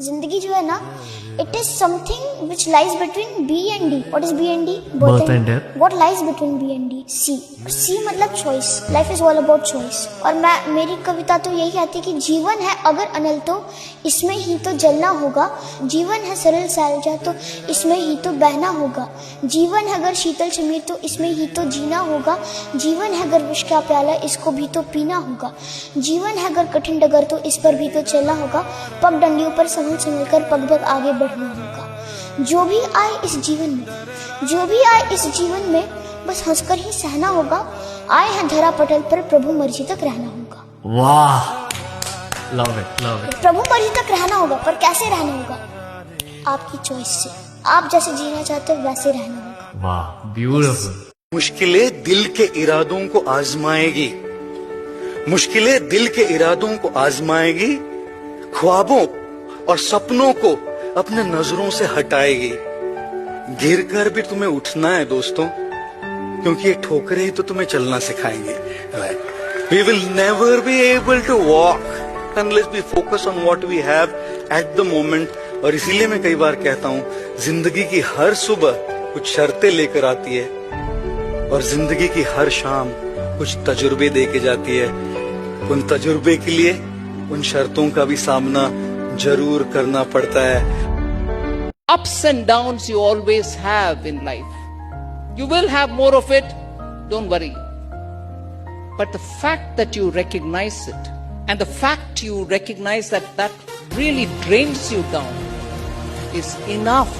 जिंदगी जो है ना, it is something which lies between B and D. What is B and D? Birth and death. What lies between B and D? C. C मतलब choice. Life is all about choice. और मेरी कविता तो यही कहती है कि जीवन है अगर अनल तो इसमें ही तो जलना होगा. जीवन है सरल सैलजा तो इसमें ही तो बहना होगा. जीवन है अगर शीतल समीर तो इसमें ही तो जीना होगा. जीवन है अगर विष का प्याला इसको भी तो पीना होगा. जीवन है अगर कठिन डगर तो इस पर भी तो चलना होगा. पग डंडियों पर संभल संभल कर पग पग आगे बढ़ना होगा. जो भी आए इस जीवन में, जो भी आए इस जीवन में, बस हंसकर ही सहना होगा. आए हैं धरा पटल पर प्रभु मर्जी तक रहना होगा. वाह, लव इट, लव इट. प्रभु मर्जी तक रहना होगा, पर कैसे रहना होगा? आपकी चॉइस से. आप जैसे जीना चाहते हो वैसे रहना होगा. वाह, ब्यूटीफुल. मुश्किलें दिल के इरादों को आजमाएगी. मुश्किलें दिल के इरादों को आजमाएगी. ख्वाबों और सपनों को अपने नजरों से हटाएगी. गिर कर भी तुम्हें उठना है दोस्तों, क्योंकि ये ठोकरें ही तो तुम्हें चलना सिखाएंगे. We will never be able to walk unless we focus on what we have at the moment. और इसीलिए मैं कई बार कहता हूँ, जिंदगी की हर सुबह कुछ शर्तें लेकर आती है और जिंदगी की हर शाम कुछ तजुर्बे दे के जाती है. उन तजुर्बे के लिए उन शर्तों का भी सामना जरूर करना पड़ता है. Ups and downs you always have in life. You will have more of it, don't worry. But the fact that you recognize it, and the fact you recognize that that really drains you down, is enough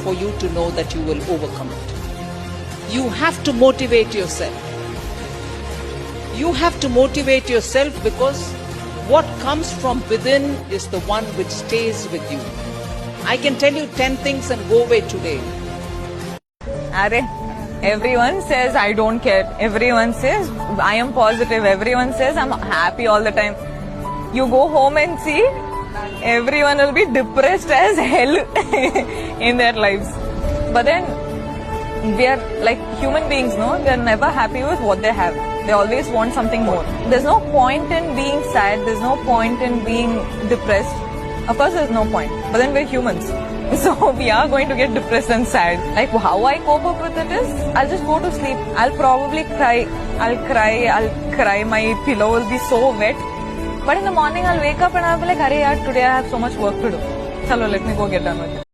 for you to know that you will overcome it. You have to motivate yourself. You have to motivate yourself because what comes from within is the one which stays with you. I can tell you 10 things and go away today. Arey, everyone says I don't care. Everyone says I am positive. Everyone says I'm happy all the time. You go home and see, everyone will be depressed as hell in their lives. But then we are like human beings, no? They are never happy with what they have. They always want something more. There's no point in being sad. There's no point in being depressed. Of course, there's no point. But then we're humans. So we are going to get depressed and sad. Like how I cope up with it is, I'll just go to sleep. I'll probably cry. I'll cry. My pillow will be so wet. But in the morning, I'll wake up and I'll be like, "Arey yaar, today I have so much work to do. Chalo, let me go get done with it."